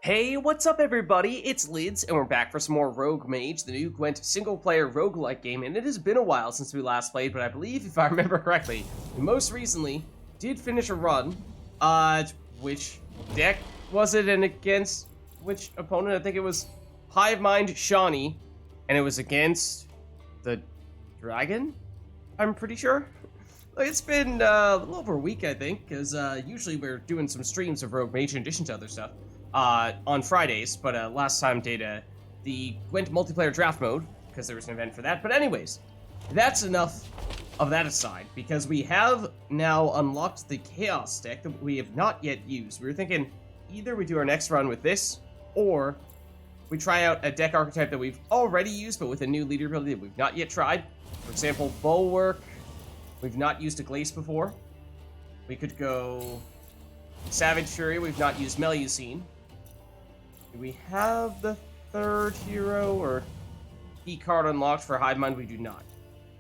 Hey, what's up everybody? It's Lids, and we're back for some more Rogue Mage, the new Gwent single-player roguelike game, and it has been a while since we last played, but I believe, if I remember correctly, we most recently did finish a run. Which deck was it, and against which opponent? I think it was Hive Mind Shawnee, and it was against the Dragon, I'm pretty sure. It's been a little over a week, I think, because usually we're doing some streams of Rogue Mage in addition to other stuff. On Fridays, but last time did the Gwent multiplayer draft mode, because there was an event for that. But anyways, that's enough of that aside, because we have now unlocked the Chaos deck that we have not yet used. We were thinking either we do our next run with this, or we try out a deck archetype that we've already used, but with a new leader ability that we've not yet tried. For example, Bulwark. We've not used Aglais before. We could go Savage Fury. We've not used Melusine. Do we have the third hero or key card unlocked for Hive Mind? We do not.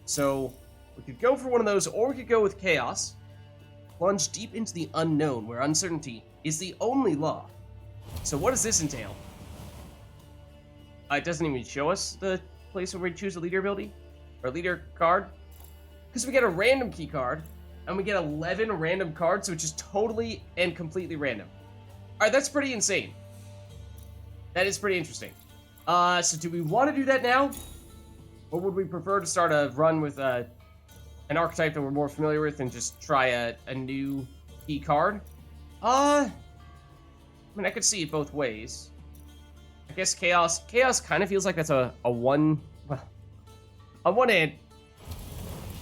So we could go for one of those, or we could go with Chaos. Plunge deep into the unknown, where uncertainty is the only law. So what does this entail? It doesn't even show us the place where we choose a leader ability, or leader card. Because we get a random key card, and we get 11 random cards, which is totally and completely random. Alright, that's pretty insane. That is pretty interesting. So do we want to do that now? Or would we prefer to start a run with an archetype that we're more familiar with and just try a new key card? I mean, I could see it both ways. I guess Chaos kind of feels like that's a one... Well, on one hand,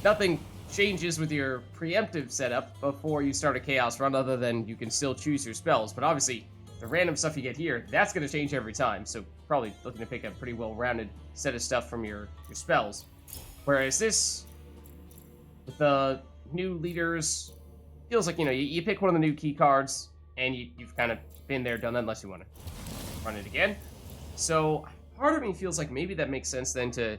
nothing changes with your preemptive setup before you start a Chaos run, other than you can still choose your spells. But obviously, the random stuff you get here, that's going to change every time. So probably looking to pick a pretty well-rounded set of stuff from your spells. Whereas this, with the new leaders, feels like, you know, you pick one of the new key cards, and you've kind of been there, done that, unless you want to run it again. So part of me feels like maybe that makes sense then to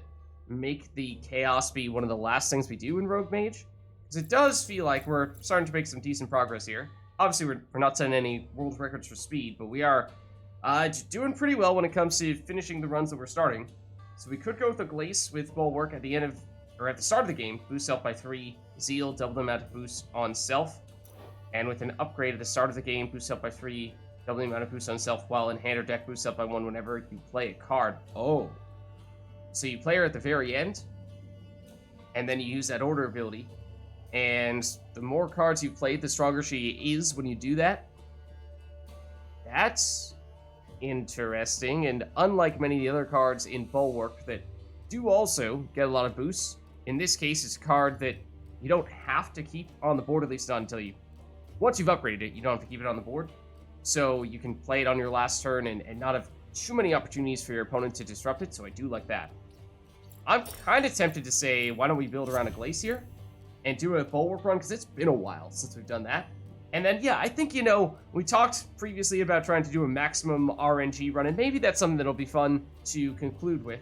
make the Chaos be one of the last things we do in Rogue Mage. Because it does feel like we're starting to make some decent progress here. Obviously, we're not setting any world records for speed, but we are doing pretty well when it comes to finishing the runs that we're starting. So we could go with Aglais with Bulwark at the end of, or at the start of the game, boost self by 3, Zeal, double the amount of boost on self. And with an upgrade at the start of the game, boost self by 3, double the amount of boost on self, while in hand or deck boost self by 1 whenever you play a card. Oh. So you play her at the very end, and then you use that order ability. And the more cards you play, the stronger she is when you do that. That's interesting, and unlike many of the other cards in Bulwark that do also get a lot of boosts, in this case it's a card that you don't have to keep on the board, at least not until you... Once you've upgraded it, you don't have to keep it on the board. So you can play it on your last turn and not have too many opportunities for your opponent to disrupt it, so I do like that. I'm kind of tempted to say, why don't we build around Aglais here? And do a Bulwark run, because it's been a while since we've done that. And then, yeah, I think, you know, we talked previously about trying to do a maximum RNG run, and maybe that's something that'll be fun to conclude with.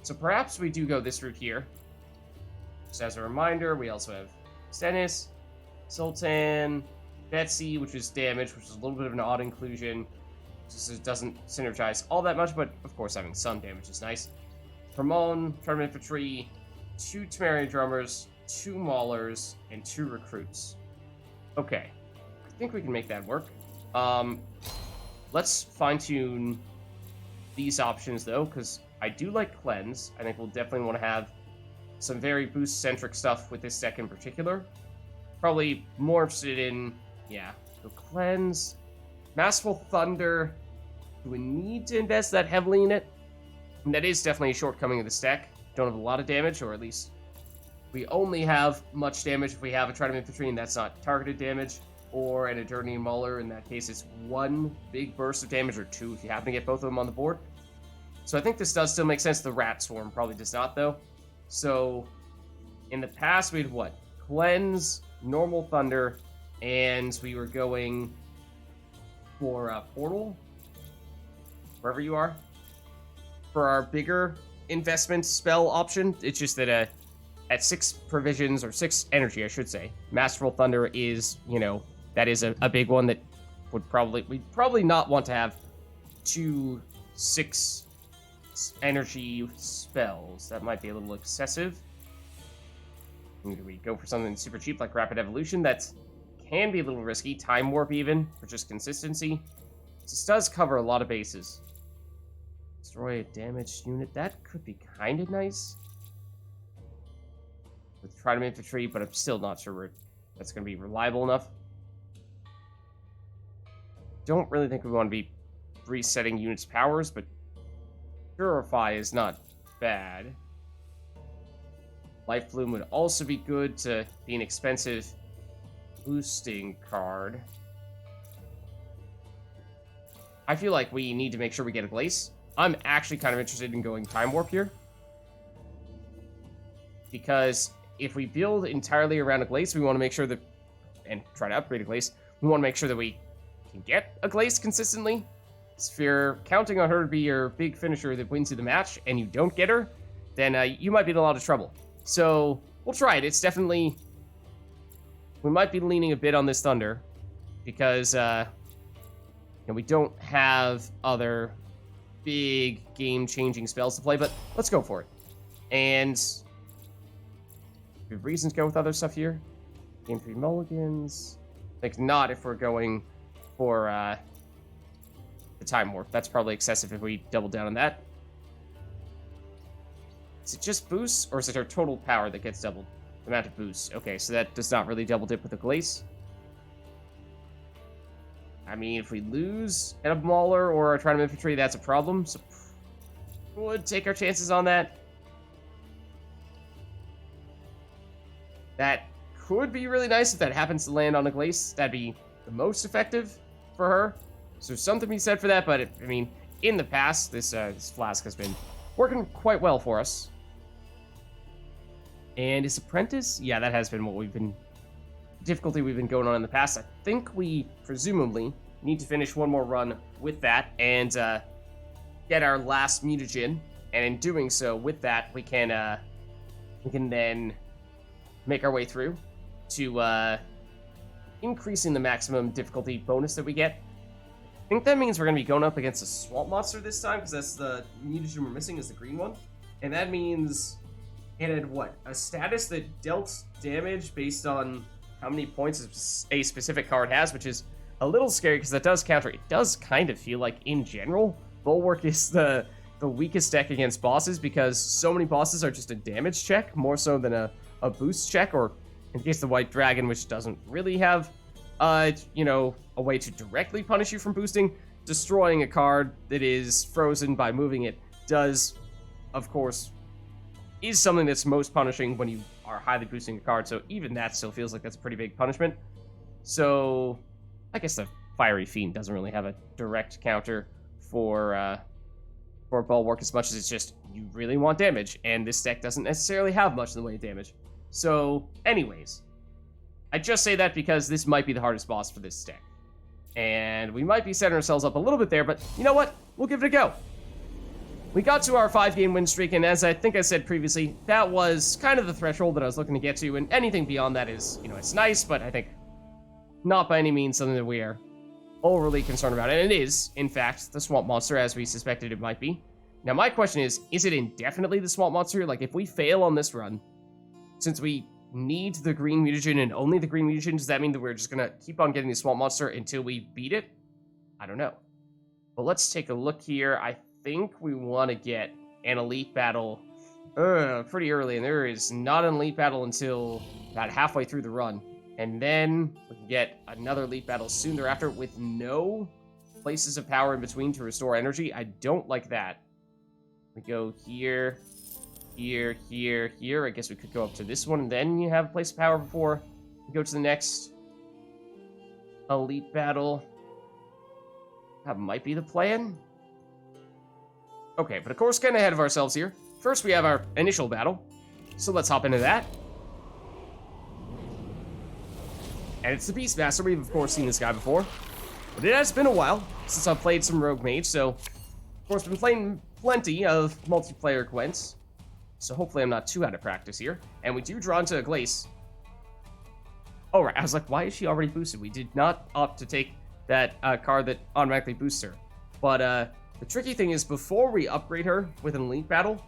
So perhaps we do go this route here. Just as a reminder, we also have Stennis, Sultan, Betsy, which is damage, which is a little bit of an odd inclusion. Just doesn't synergize all that much, but of course having some damage is nice. Ramon, Tournament Infantry, 2 Temerian Drummers, 2 Maulers, and 2 Recruits. Okay, I think we can make that work. Let's fine-tune these options, though, because I do like Cleanse. I think we'll definitely want to have some very boost-centric stuff with this deck in particular. Probably more interested in, yeah, so Cleanse. Masterful Thunder. Do we need to invest that heavily in it? And that is definitely a shortcoming of this deck. Don't have a lot of damage, or at least we only have much damage if we have a Trident Infantry, and that's not targeted damage, or an Eternian Mauler. In that case, it's 1 big burst of damage, or 2 if you happen to get both of them on the board. So I think this does still make sense. The Rat Swarm probably does not, though. So in the past, we had what? Cleanse, normal Thunder, and we were going for Portal, wherever you are. For our bigger investment spell option, it's just that at 6 provisions, or 6 energy, I should say, Masterful Thunder is, you know, that is a big one that we'd probably not want to have 2 6 energy spells. That might be a little excessive. Do we go for something super cheap like Rapid Evolution? That can be a little risky. Time Warp even, for just consistency. This does cover a lot of bases. Destroy a damaged unit. That could be kind of nice. With Trident Infantry, but I'm still not sure that's going to be reliable enough. Don't really think we want to be resetting units' powers, but Purify is not bad. Life Bloom would also be good to be an expensive boosting card. I feel like we need to make sure we get Aglais. I'm actually kind of interested in going Time Warp here. Because if we build entirely around Aglais, we want to make sure that, and try to upgrade Aglais, we want to make sure that we can get Aglais consistently. If you're counting on her to be your big finisher that wins you the match, and you don't get her, then you might be in a lot of trouble. So, we'll try it. It's definitely... We might be leaning a bit on this Thunder, because we don't have other big game-changing spells to play, but let's go for it. And we have reasons to go with other stuff here. Game 3 mulligans. I think not if we're going for the Time Warp. That's probably excessive if we double down on that. Is it just boosts, or is it our total power that gets doubled? The amount of boosts. Okay, so that does not really double dip with the Aglais. I mean, if we lose a Mauler or a Trident Infantry, that's a problem. So, would take our chances on that. That could be really nice if that happens to land on Aglais. That'd be the most effective for her. So something to be said for that, but I mean, in the past, this flask has been working quite well for us. And his Apprentice? Yeah, that has been what we've been... difficulty we've been going on in the past. I think we, presumably, need to finish one more run with that and get our last mutagen. And in doing so, with that, we can then make our way through to increasing the maximum difficulty bonus that we get. I think that means we're going to be going up against a swamp monster this time, because that's the mutagen we're missing is the green one. And that means it had, what, a status that dealt damage based on how many points a specific card has, which is a little scary because that does counter. It does kind of feel like, in general, Bulwark is the weakest deck against bosses because so many bosses are just a damage check, more so than a boost check, or in case the White Dragon, which doesn't really have a way to directly punish you from boosting, destroying a card that is frozen by moving it does, of course, is something that's most punishing when you are highly boosting a card, so even that still feels like that's a pretty big punishment. So, I guess the Fiery Fiend doesn't really have a direct counter for Bulwark as much as it's just, you really want damage, and this deck doesn't necessarily have much in the way of damage. So, anyways, I just say that because this might be the hardest boss for this deck. And we might be setting ourselves up a little bit there, but you know what? We'll give it a go. We got to our 5-game win streak, and as I think I said previously, that was kind of the threshold that I was looking to get to, and anything beyond that is, it's nice, but I think not by any means something that we are overly concerned about. And it is, in fact, the Swamp Monster, as we suspected it might be. Now, my question is it indefinitely the Swamp Monster? Like, if we fail on this run, since we need the green mutagen and only the green mutagen, does that mean that we're just going to keep on getting the Swamp Monster until we beat it? I don't know. But let's take a look here. I think we want to get an elite battle pretty early, and there is not an elite battle until about halfway through the run. And then we can get another elite battle soon thereafter with no places of power in between to restore energy. I don't like that. We go here, here, here, here. I guess we could go up to this one, and then you have a place of power before you go to the next elite battle. That might be the plan. Okay, but of course, getting ahead of ourselves here. First, we have our initial battle, so let's hop into that. And it's the Beastmaster. We've, of course, seen this guy before, but it has been a while since I've played some Rogue Mage, so, of course, been playing plenty of multiplayer Gwents, so hopefully I'm not too out of practice here. And we do draw into Aglais. Oh, right, I was like, why is she already boosted? We did not opt to take that card that automatically boosts her. But the tricky thing is, before we upgrade her with an elite battle,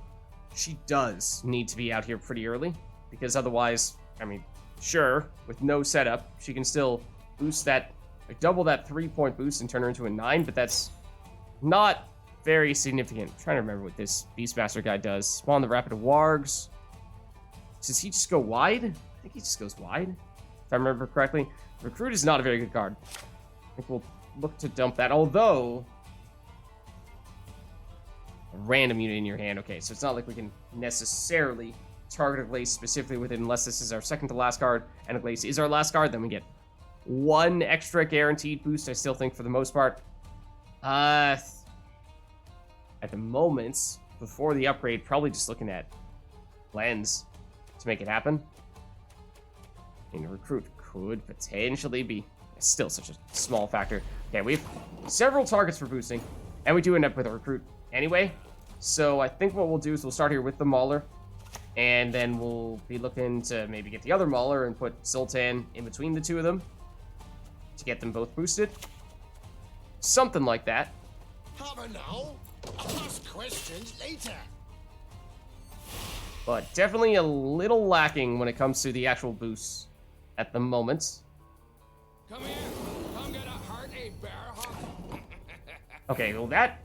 she does need to be out here pretty early, because otherwise, I mean, sure, with no setup, she can still boost that, like double that 3-point boost and turn her into a 9, but that's not very significant. I'm trying to remember what this Beastmaster guy does. Spawn the Rapid Wargs. Does he just go wide? I think he just goes wide, if I remember correctly. Recruit is not a very good card. I think we'll look to dump that, although a random unit in your hand. Okay, so it's not like we can necessarily target Aglais specifically with it unless this is our second to last card, and Aglais is our last card, then we get one extra guaranteed boost, I still think, for the most part. At the moment, before the upgrade, probably just looking at Lens to make it happen. I mean, Recruit could potentially be still such a small factor. Okay, we have several targets for boosting, and we do end up with a Recruit anyway. So I think what we'll do is we'll start here with the Mauler, and then we'll be looking to maybe get the other Mauler and put Zoltan in between the two of them to get them both boosted. Something like that. Hammer now. Ask questions later. But definitely a little lacking when it comes to the actual boosts at the moment. Come here. Come get a hearty bear hug. Okay, well that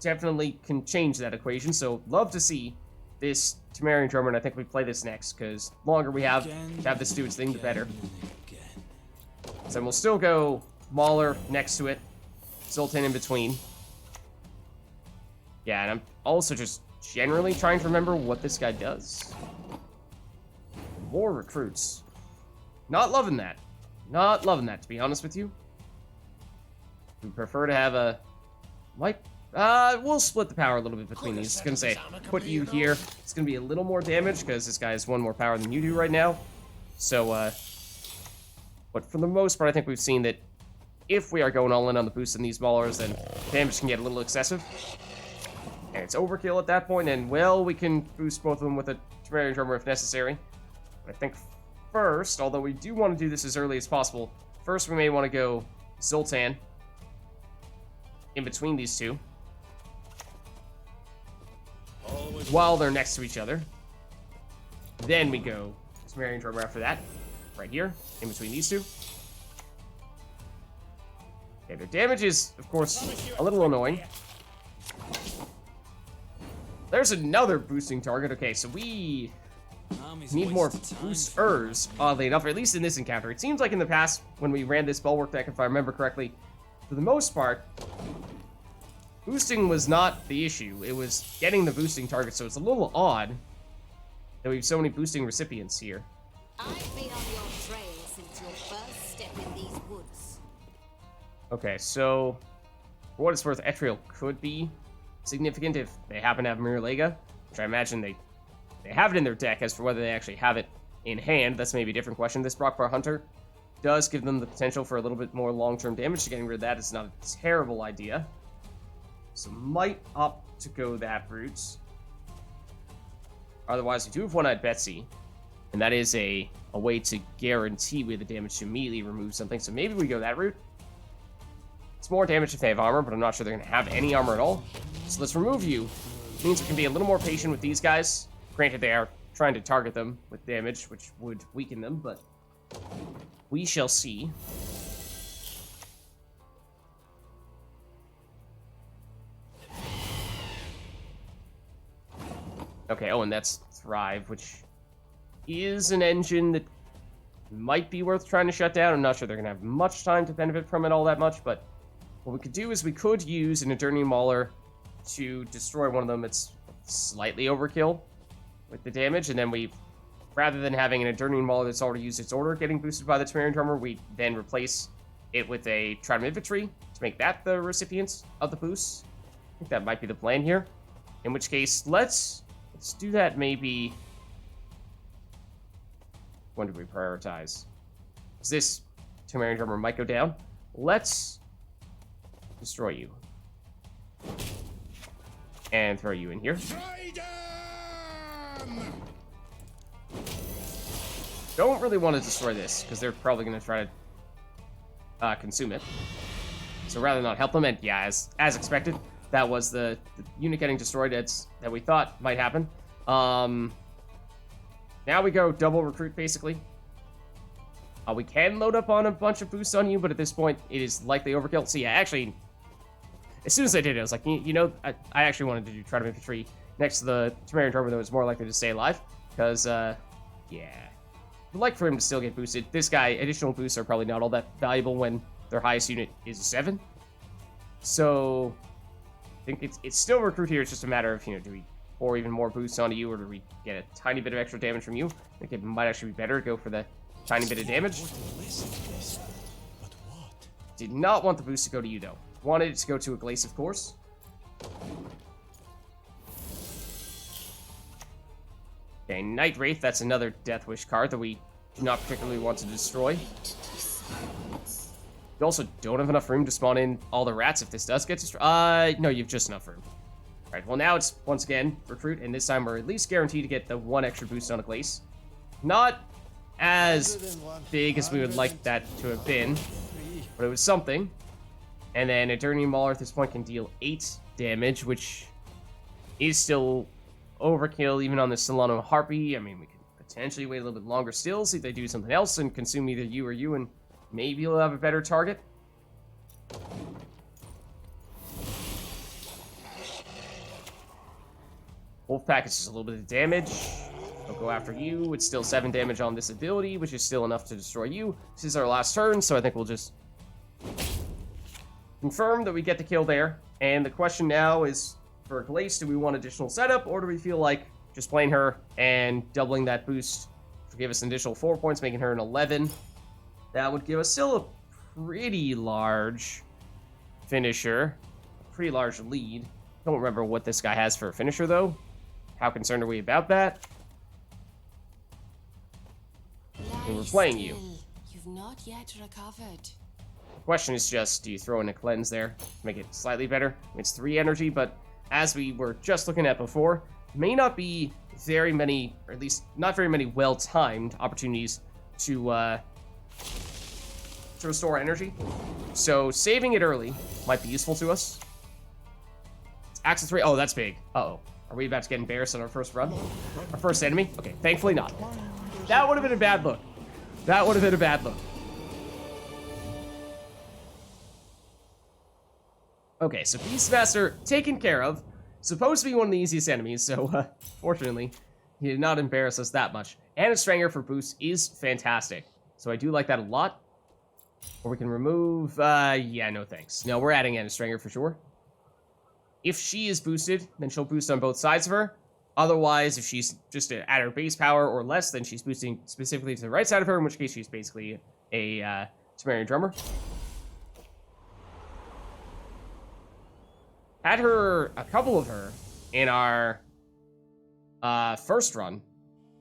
definitely can change that equation, so love to see this Temerian Drummer, and I think we play this next, because the longer we have to have this do its thing, the better. So we'll still go Mauler next to it, Zoltan in between. Yeah, and I'm also just generally trying to remember what this guy does. More recruits. Not loving that. Not loving that, to be honest with you. We prefer to have a... we'll split the power a little bit between these. It's gonna say, put you here. It's gonna be a little more damage, because this guy has one more power than you do right now. So, but for the most part, I think we've seen that if we are going all in on the boost in these Maulers, then damage can get a little excessive. And it's overkill at that point, and, well, we can boost both of them with a Temerian Drummer if necessary. But I think first, although we do want to do this as early as possible, first we may want to go Zoltan in between these two while they're next to each other. Then we go Temerian Drummer after that, right here, in between these two. Okay, their damage is, of course, a little annoying. There's another boosting target. Okay, so we need more boosters, oddly enough, or at least in this encounter. It seems like in the past, when we ran this Bulwark deck, if I remember correctly, for the most part, boosting was not the issue. It was getting the boosting target, so it's a little odd that we have so many boosting recipients here. I've been on your trail since your first step in these woods. Okay, so for what it's worth, Etriel could be significant if they happen to have Mirror Lega, which I imagine they have it in their deck. As for whether they actually have it in hand, that's maybe a different question. This Brockbar Hunter does give them the potential for a little bit more long-term damage, so getting rid of that is not a terrible idea. So might opt to go that route. Otherwise, we do have One-Eyed Betsy, and that is a way to guarantee we have the damage to immediately remove something, so maybe we go that route. It's more damage if they have armor, but I'm not sure they're going to have any armor at all. So let's remove you. It means we can be a little more patient with these guys. Granted, they are trying to target them with damage, which would weaken them, but we shall see. Okay, oh, and that's Thrive, which is an engine that might be worth trying to shut down. I'm not sure they're going to have much time to benefit from it all that much, but what we could do is we could use an Enderning Mauler to destroy one of them. It's slightly overkill with the damage, and then we, rather than having an Enderning Mauler that's already used its order getting boosted by the Temerian Drummer, we then replace it with a Trident Infantry to make that the recipient of the boost. I think that might be the plan here. In which case, let's do that maybe... When do we prioritize? Because this Temerian Drummer might go down. Let's destroy you. And throw you in here. Don't really want to destroy this, because they're probably going to try to consume it. So rather not help them, and yeah, as expected, that was the unit getting destroyed that we thought might happen. Now we go double recruit, basically. We can load up on a bunch of boosts on you, but at this point, it is likely overkill. So yeah, actually, as soon as I did it, I was like, you know, I actually wanted to do Trident Infantry next to the Temerian Drummer that was more likely to stay alive. Because, yeah. I'd like for him to still get boosted. This guy, additional boosts are probably not all that valuable when their highest unit is a 7. So, I think it's still recruit here. It's just a matter of, you know, do we pour even more boosts onto you, or do we get a tiny bit of extra damage from you? I think it might actually be better to go for the tiny bit of damage. Did not want the boost to go to you, though. Wanted it to go to Aglais, of course. Okay, Night Wraith, that's another Death Wish card that we do not particularly want to destroy. You also don't have enough room to spawn in all the rats if this does get destroyed. No, you've just enough room. Alright, well now it's, once again, recruit, and this time we're at least guaranteed to get the 1 extra boost on Aglais. Not as big as we would like that to have been, but it was something. And then Eternian Mauler at this point can deal 8 damage, which is still overkill even on the Solano Harpy. I mean, we could potentially wait a little bit longer still, see if they do something else and consume either you or you, and maybe you'll have a better target. Wolfpack is just a little bit of damage. They'll go after you. It's still 7 damage on this ability, which is still enough to destroy you. This is our last turn, so I think we'll just confirm that we get the kill there. And the question now is, for Aglais, do we want additional setup, or do we feel like just playing her and doubling that boost to give us an additional 4 points, making her an 11? That would give us still a pretty large finisher, a pretty large lead. Don't remember what this guy has for a finisher, though. How concerned are we about that? We're playing you. You've not yet recovered. The question is just, do you throw in a cleanse there to make it slightly better? It's 3 energy, but as we were just looking at before, may not be very many, or at least not very many well-timed opportunities to restore energy. So saving it early might be useful to us. It's Axle 3. Oh, that's big. Uh-oh. Are we about to get embarrassed on our first run? Our first enemy? Okay, thankfully not. That would have been a bad look. That would have been a bad look. Okay, so Beastmaster taken care of. Supposed to be one of the easiest enemies, so fortunately, he did not embarrass us that much. And a Stranger for boost is fantastic. So I do like that a lot. Or we can remove, yeah, no thanks. No, we're adding Anna Stranger for sure. If she is boosted, then she'll boost on both sides of her. Otherwise, if she's just at her base power or less, then she's boosting specifically to the right side of her, in which case she's basically a Temerian Drummer. Had her, a couple of her, in our first run.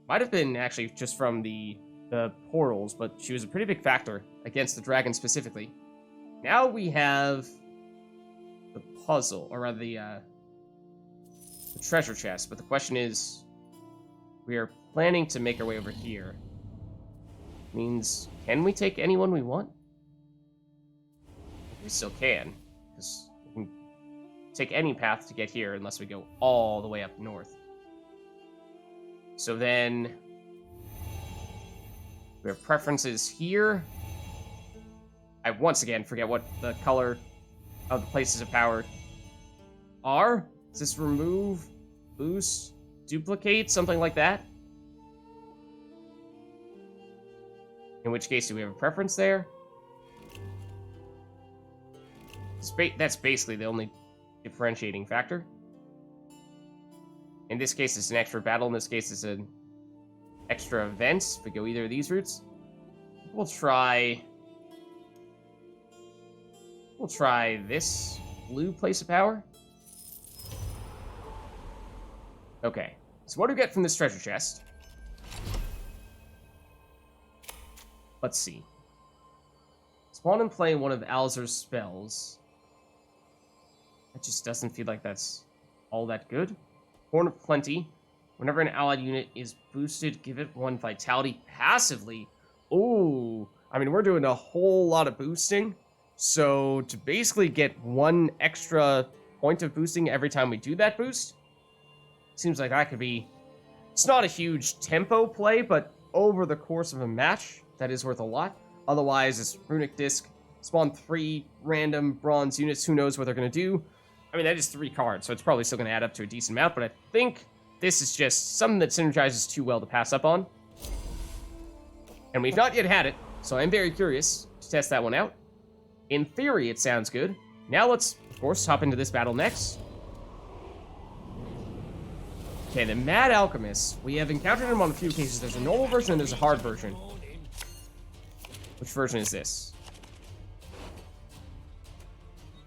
Might have been actually just from the portals, but she was a pretty big factor against the dragon specifically. Now we have the puzzle, or rather the treasure chest, but the question is, we are planning to make our way over here. Means, can we take anyone we want? We still can, because we can take any path to get here unless we go all the way up north. So then we have preferences here. I once again forget what the color of the places of power are. Does this remove, boost, duplicate, something like that? In which case, do we have a preference there? That's basically the only differentiating factor. In this case, it's an extra battle. In this case, it's an extra event. If we go either of these routes, we'll try this blue place of power. Okay, so what do we get from this treasure chest? Let's see. Spawn and play one of Alzur's spells. That just doesn't feel like that's all that good. Horn of Plenty. Whenever an allied unit is boosted, give it 1 vitality passively. Ooh. I mean, we're doing a whole lot of boosting. So to basically get 1 extra point of boosting every time we do that boost, seems like that could be... It's not a huge tempo play, but over the course of a match, that is worth a lot. Otherwise, this Runic Disc, spawn 3 random bronze units, who knows what they're going to do. I mean, that is 3 cards, so it's probably still going to add up to a decent amount, but I think this is just something that synergizes too well to pass up on. And we've not yet had it, so I'm very curious to test that one out. In theory, it sounds good. Now let's, of course, hop into this battle next. Okay, the Mad Alchemist. We have encountered him on a few occasions. There's a normal version and there's a hard version. Which version is this?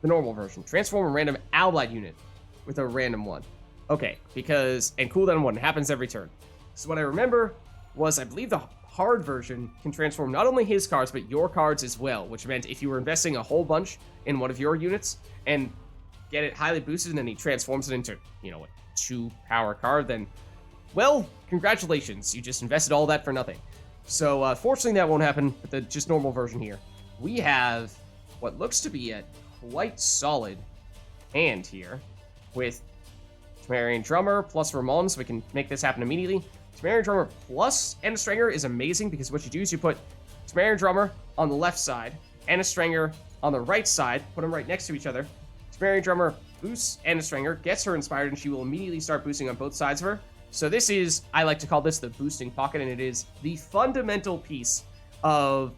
The normal version. Transform a random allied unit with a random one. Okay, because... And cooldown 1 happens every turn. So what I remember was, I believe the hard version can transform not only his cards, but your cards as well. Which meant if you were investing a whole bunch in one of your units and get it highly boosted and then he transforms it into, you know, a 2 power card, then, well, congratulations. You just invested all that for nothing. So, fortunately that won't happen with the just normal version here. We have what looks to be a quite solid hand here with Temerian Drummer plus Ramon, so we can make this happen immediately. Temerian Drummer plus Ennestranger is amazing because what you do is you put Temerian Drummer on the left side, Ennestranger on the right side, put them right next to each other. Temerian Drummer boosts Ennestranger, gets her inspired, and she will immediately start boosting on both sides of her. So this is, I like to call this the boosting pocket, and it is the fundamental piece of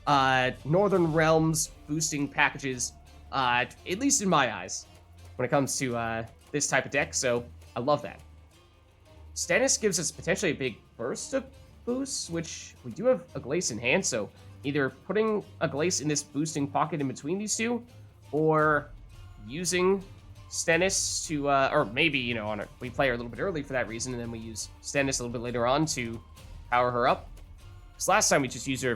Northern Realms boosting packages, at least in my eyes, when it comes to this type of deck, so I love that. Stennis gives us potentially a big burst of boosts, which we do have Aglais in hand, so either putting Aglais in this boosting pocket in between these two, or using Stennis to, or maybe, you know, we play her a little bit early for that reason, and then we use Stennis a little bit later on to power her up. Because last time we just used her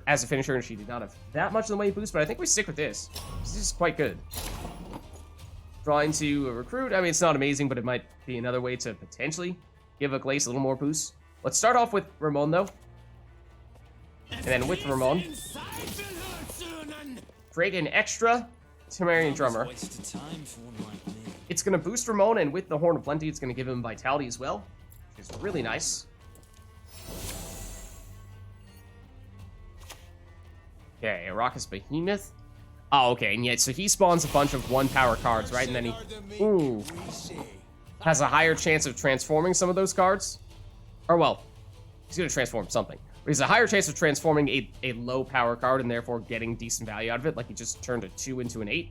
as a finisher, and she did not have that much in the way of boost, but I think we stick with this. This is quite good. Drawing to a recruit, I mean, it's not amazing, but it might be another way to potentially give Aglais a little more boost. Let's start off with Ramon, though. And then with Ramon, create an extra Temerian Drummer. It's going to boost Ramon, and with the Horn of Plenty, it's going to give him Vitality as well, which is really nice. Okay, a Raucous Behemoth. Oh, okay, and yet, so he spawns a bunch of 1-power cards, right? And then he, ooh, has a higher chance of transforming some of those cards. Or, well, he's going to transform something. But he has a higher chance of transforming a low-power card and therefore getting decent value out of it, like he just turned a 2 into an 8.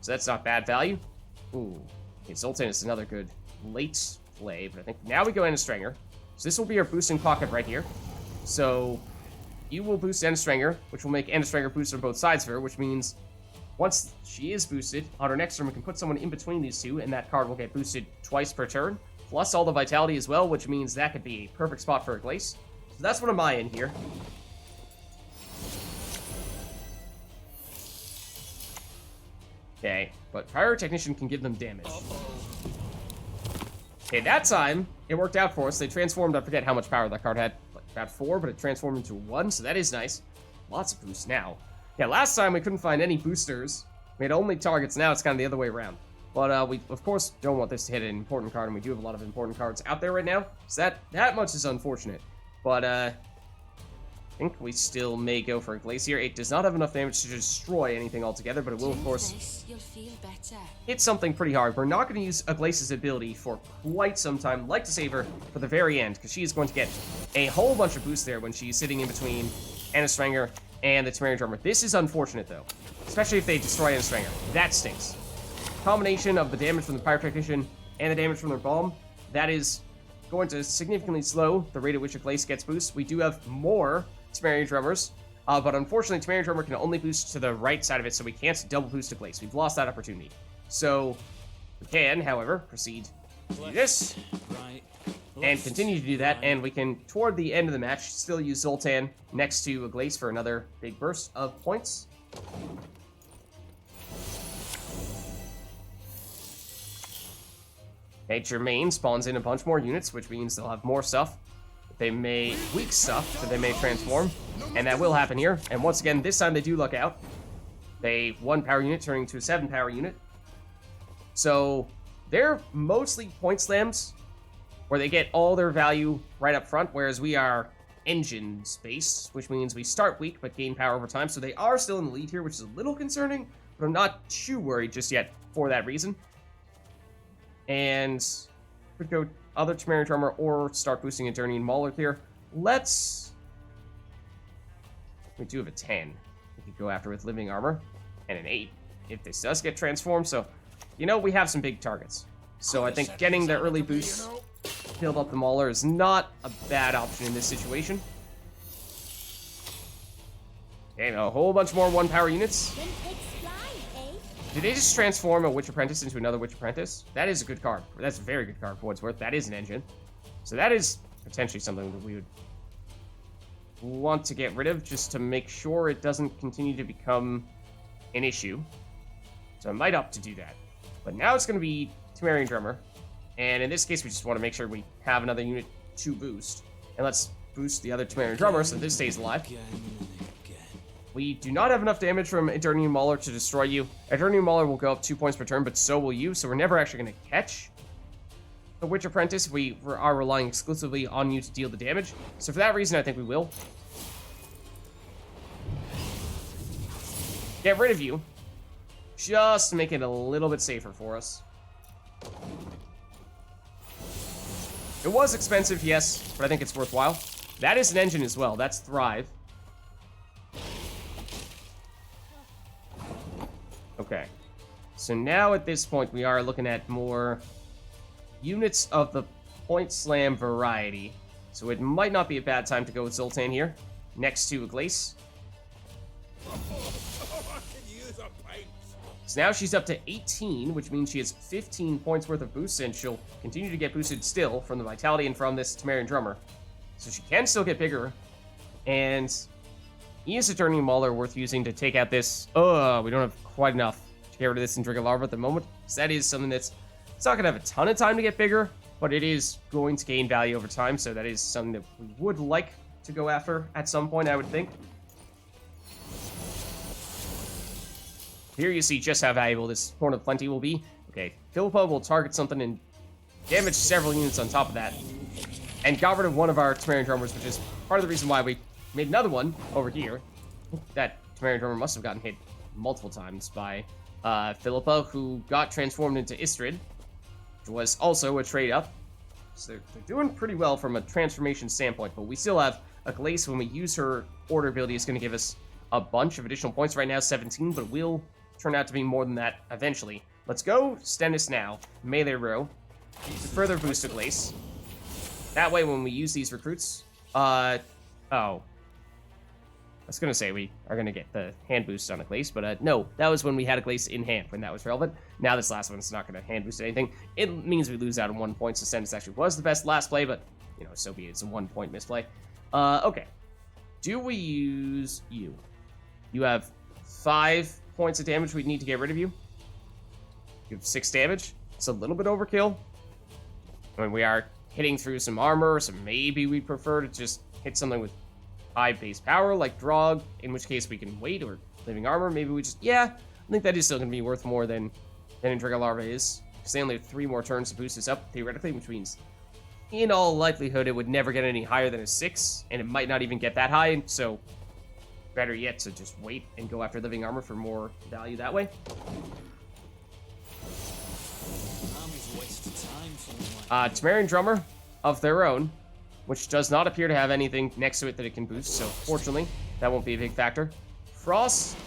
So that's not bad value. Ooh, okay, Zoltan is another good late play, but I think now we go Ennestranger. So this will be our boosting pocket right here. So you will boost Ennestranger, which will make Ennestranger boost on both sides of her, which means once she is boosted, on her next turn we can put someone in between these two, and that card will get boosted twice per turn, plus all the Vitality as well, which means that could be a perfect spot for Aglais. So that's what am I in here. Okay, but Pyrotechnician can give them damage. Okay, that time, it worked out for us. They transformed, I forget how much power that card had, like about 4, but it transformed into 1, so that is nice. Lots of boosts now. Yeah, last time we couldn't find any boosters. We had only targets, now it's kind of the other way around. But we, of course, don't want this to hit an important card, and we do have a lot of important cards out there right now, so that much is unfortunate. But, I think we still may go for a Glacier. It does not have enough damage to destroy anything altogether, but it will, of course, hit something pretty hard. We're not going to use Aglais's ability for quite some time. I'd like to save her for the very end, because she is going to get a whole bunch of boosts there when she's sitting in between Ennestranger and the Temerian Drummer. This is unfortunate, though, especially if they destroy Ennestranger. That stinks. Combination of the damage from the Pyrotechnician and the damage from their bomb, that is going to significantly slow the rate at which Aglais gets boosts. We do have more Temerian Drummers, but unfortunately Temerian Drummer can only boost to the right side of it, so we can't double boost Aglais. We've lost that opportunity. So we can, however, proceed to do this, and continue to do that, and we can, toward the end of the match, still use Zoltan next to Aglais for another big burst of points. Okay, Germain spawns in a bunch more units, which means they'll have more stuff. They may weak stuff that they may transform, and that will happen here. And once again, this time they do luck out. a 1 power unit turning into a 7 power unit. So they're mostly point slams, where they get all their value right up front, whereas we are engines based, which means we start weak but gain power over time. So they are still in the lead here, which is a little concerning, but I'm not too worried just yet for that reason. And could go other Temerian Drummer or start boosting Eternian Mauler here. We do have a 10. We could go after with Living Armor, and an 8 if this does get transformed. So, you know, we have some big targets. So I think getting the early boost, build up the Mauler, is not a bad option in this situation. Okay, a whole bunch more 1 power units. Did they just transform a Witch Apprentice into another Witch Apprentice? That is a good card. That's a very good card for what it's worth. That is an engine. So that is potentially something that we would want to get rid of just to make sure it doesn't continue to become an issue. So I might opt to do that. But now it's going to be Temerian Drummer. And in this case, we just want to make sure we have another unit to boost. And let's boost the other Temerian Drummer so this stays alive. We do not have enough damage from Eternian Mauler to destroy you. Eternian Mauler will go up 2 points per turn, but so will you. So we're never actually going to catch the Witch Apprentice. We are relying exclusively on you to deal the damage. So for that reason, I think we will get rid of you, just to make it a little bit safer for us. It was expensive, yes, but I think it's worthwhile. That is an engine as well. That's Thrive. Okay. So now at this point, we are looking at more units of the point slam variety. So it might not be a bad time to go with Zoltan here, next to Aglais. So now she's up to 18, which means she has 15 points worth of boosts, and she'll continue to get boosted still from the Vitality and from this Temerian Drummer. So she can still get bigger, and is Eternian Mauler worth using to take out this? We don't have quite enough to get rid of this Indriga Larva at the moment. So that is something it's not going to have a ton of time to get bigger, but it is going to gain value over time, so that is something that we would like to go after at some point, I would think. Here you see just how valuable this Horn of Plenty will be. Okay, Philippa will target something and damage several units on top of that. And got rid of one of our Temerian Drummers, which is part of the reason why we made another one over here. That Temerian Drummer must have gotten hit multiple times by Philippa, who got transformed into Istrid, which was also a trade-up. So they're doing pretty well from a transformation standpoint, but we still have Aglais. When we use her order ability, is going to give us a bunch of additional points. Right now, 17, but it will turn out to be more than that eventually. Let's go Stennis now, melee row, to further boost Aglais. That way, when we use these recruits, I was going to say we are going to get the hand boost on Aglais, but no, that was when we had Aglais in hand, when that was relevant. Now this last one's not going to hand boost anything. It means we lose out on 1 point, so Stennis actually was the best last play, but, you know, so be it. It's a 1 point misplay. Okay. Do we use you? You have 5 points of damage we'd need to get rid of you. You have 6 damage. It's a little bit overkill. I mean, we are hitting through some armor, so maybe we prefer to just hit something with high base power, like Drog, in which case we can wait, or Living Armor. Maybe we just, I think that is still going to be worth more than Indriga Larva is, because they only have 3 more turns to boost this up, theoretically, which means, in all likelihood, it would never get any higher than a 6, and it might not even get that high, so better yet to just wait and go after Living Armor for more value that way. Temerian Drummer of their own, which does not appear to have anything next to it that it can boost, so fortunately, that won't be a big factor. Frost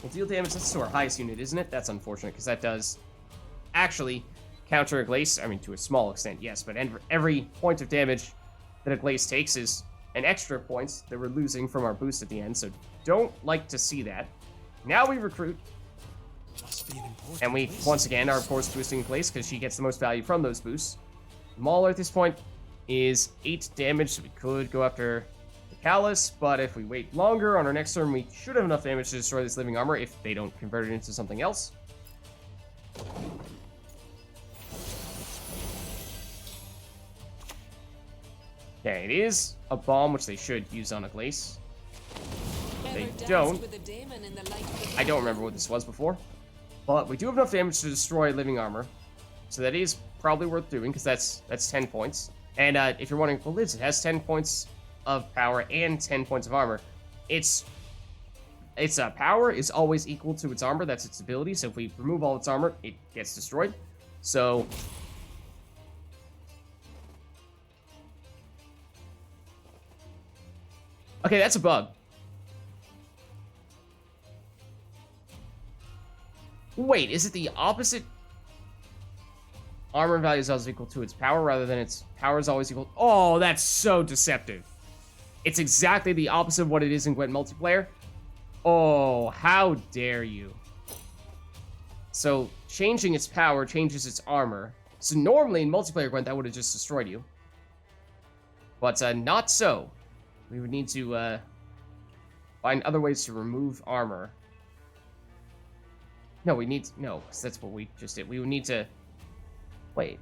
will deal damage. That's to our highest unit, isn't it? That's unfortunate, because that does actually counter Aglais. I mean, to a small extent, yes, but every point of damage that Aglais takes is an extra points that we're losing from our boost at the end, so don't like to see that. Now we recruit, and we, once again, are of course boosting Aglais, because she gets the most value from those boosts. Mauler at this point is 8 damage, so we could go after the Callus, but if we wait longer on our next turn, we should have enough damage to destroy this Living Armor if they don't convert it into something else. Okay, it is a bomb, which they should use on Aglais. They don't. With a demon in the light of the I don't remember what this was before. But we do have enough damage to destroy living armor. So that is probably worth doing, because that's 10 points. And if you're wondering, well, Liz, it has 10 points of power and 10 points of armor. Its power is always equal to its armor. That's its ability. So if we remove all its armor, it gets destroyed. So okay, that's a bug. Wait, is it the opposite? Armor value is always equal to its power rather than its power is always equal. Oh, that's so deceptive. It's exactly the opposite of what it is in Gwent multiplayer. Oh, how dare you. So, changing its power changes its armor. So normally in multiplayer Gwent, that would have just destroyed you. But not so. We would need to find other ways to remove armor. No, we need to, no, because that's what we just did. We would need to, wait.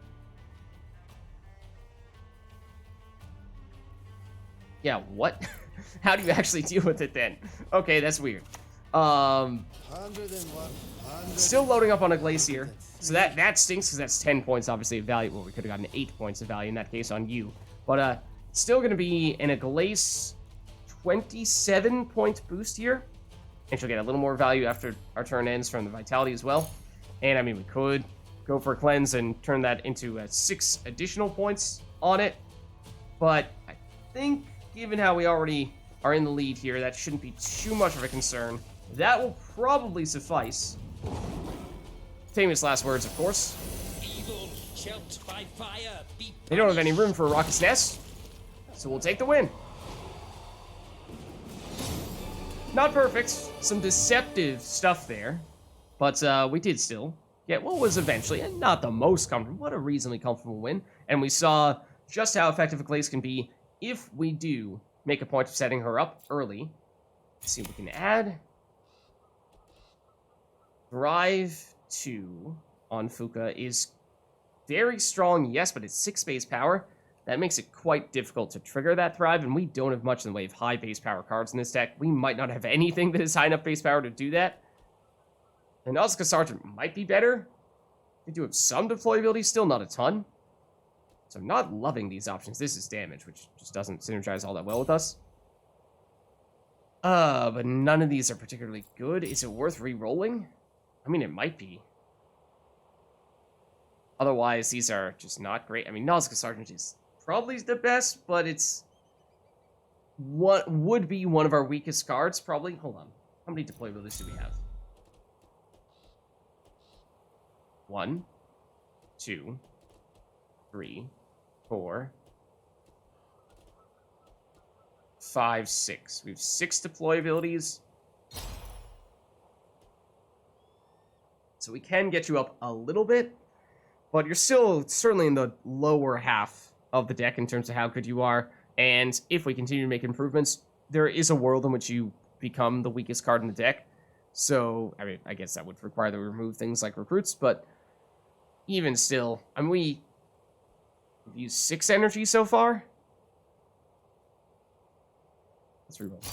Yeah, what? How do you actually deal with it then? Okay, that's weird. Still loading up on Aglais here. So that stinks because that's 10 points obviously of value. Well, we could have gotten 8 points of value in that case on you. But still going to be an Aglais 27 point boost here. And she'll get a little more value after our turn ends from the vitality as well. And I mean, we could go for a cleanse and turn that into 6 additional points on it. But I think, given how we already are in the lead here, that shouldn't be too much of a concern. That will probably suffice. Famous last words, of course. Evil choked by fire, be They don't have any room for a Raucous Nest, so we'll take the win. Not perfect. Some deceptive stuff there. But we did still get what was eventually, and not the most comfortable, but a reasonably comfortable win. And we saw just how effective Aglais can be if we do make a point of setting her up early. Let's see what we can add. Drive 2 on Fuka is very strong, yes, but it's 6 base power. That makes it quite difficult to trigger that Thrive, and we don't have much in the way of high base power cards in this deck. We might not have anything that is high enough base power to do that. And Nausicaa Sergeant might be better. We do have some deployability, still not a ton. So I'm not loving these options. This is damage, which just doesn't synergize all that well with us. But none of these are particularly good. Is it worth re-rolling? I mean, it might be. Otherwise, these are just not great. I mean, Nausicaa Sergeant is probably the best, but it's what would be one of our weakest cards, probably. Hold on. How many deployabilities do we have? 1, 2, 3, 4, 5, 6. We have 6 deployabilities. So we can get you up a little bit, but you're still certainly in the lower half of the deck in terms of how good you are. And if we continue to make improvements, there is a world in which you become the weakest card in the deck. So, I mean, I guess that would require that we remove things like recruits, but even still, I mean, we've used 6 energy so far. Let's reroll.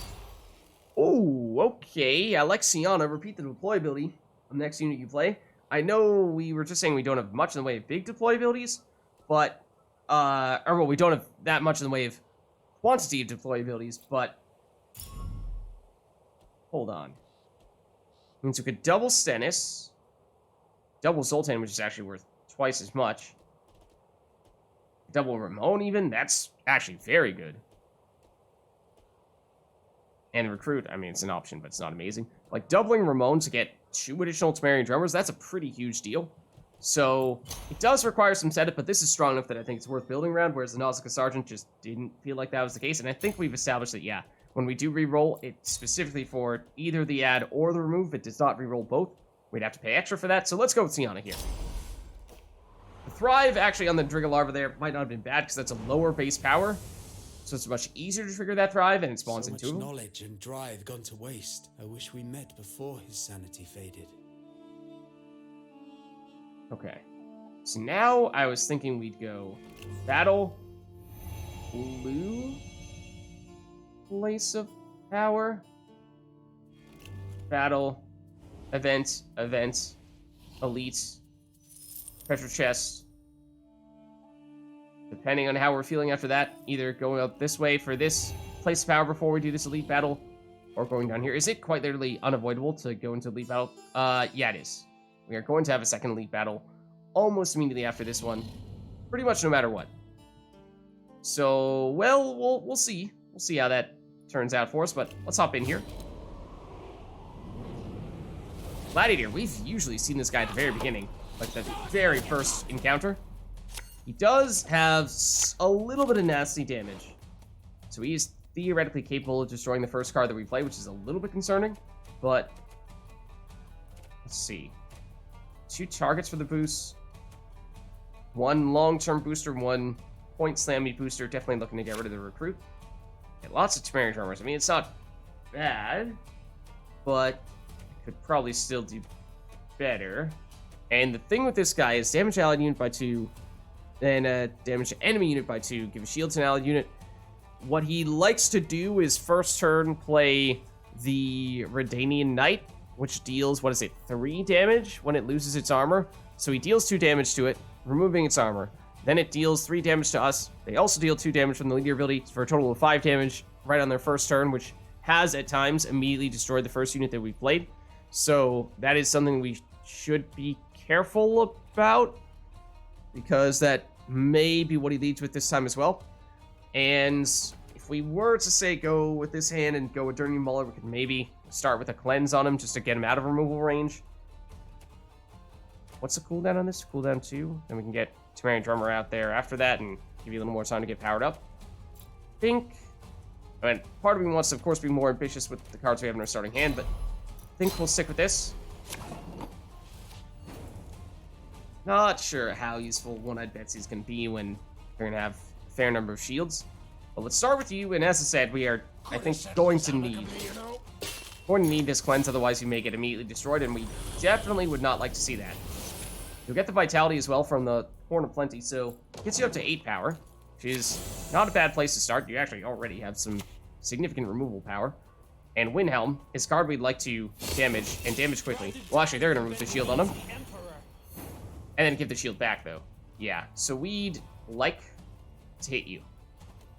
Oh, okay. Alexiana, repeat the deployability on the next unit you play. I know we were just saying we don't have much in the way of big deployabilities, but, we don't have that much in the way of quantity of deployabilities, but, hold on. Means we could double Stennis, double Zoltan, which is actually worth twice as much, double Ramon even, that's actually very good. And recruit, I mean, it's an option, but it's not amazing. Like, doubling Ramon to get 2 additional Temerian Drummers, that's a pretty huge deal. So, it does require some setup, but this is strong enough that I think it's worth building around, whereas the Nausicaa Sergeant just didn't feel like that was the case. And I think we've established that, yeah, when we do re-roll, it's specifically for either the add or the remove. It does not re-roll both. We'd have to pay extra for that, so let's go with Tiana here. The Thrive, actually, on the Drigga Larva there might not have been bad, because that's a lower base power. So it's much easier to trigger that Thrive, and it spawns so into much him. knowledge and drive gone to waste. I wish we met before his sanity faded. Okay. So now I was thinking we'd go Battle, Blue, Place of Power. battle, event, elite, treasure chest. Depending on how we're feeling after that, either going up this way for this place of power before we do this elite battle, or going down here. Is it quite literally unavoidable to go into elite battle? Yeah, it is. We are going to have a second elite battle almost immediately after this one, pretty much no matter what. So, well, we'll see. We'll see how that turns out for us, but let's hop in here. Gladiator, we've usually seen this guy at the very beginning, like the very first encounter. He does have a little bit of nasty damage, so he is theoretically capable of destroying the first card that we play, which is a little bit concerning, but let's see. 2 targets for the boost, 1 long-term booster, 1 point slammy booster. Definitely looking to get rid of the recruit. Get lots of Temerian Drummers. I mean, it's not bad, but could probably still do better. And the thing with this guy is damage allied unit by 2, then damage enemy unit by 2, give a shield to an allied unit. What he likes to do is first turn play the Redanian Knight, which deals, 3 damage when it loses its armor. So he deals 2 damage to it, removing its armor. Then it deals 3 damage to us. They also deal 2 damage from the leader ability for a total of 5 damage right on their first turn, which has at times immediately destroyed the first unit that we played. So that is something we should be careful about, because that may be what he leads with this time as well. And if we were to say go with this hand and go with Dirty Muller, we could maybe start with a cleanse on him just to get him out of removal range. What's the cooldown on this? Cooldown 2. Then we can get Temerian Drummer out there after that and give you a little more time to get powered up. I mean, part of me wants to, of course, be more ambitious with the cards we have in our starting hand, but I think we'll stick with this. Not sure how useful One-Eyed Betsy's going to be when we're going to have a fair number of shields. But let's start with you, and as I said, we are, I think, going to need this cleanse, otherwise we may get immediately destroyed, and we definitely would not like to see that. You'll get the Vitality as well from the Horn of Plenty, so it gets you up to 8 power, which is not a bad place to start. You actually already have some significant removal power. And Windhelm is a card we'd like to damage, and damage quickly. Well, actually, they're going to remove the shield on him. And then give the shield back, though. Yeah, so we'd like to hit you.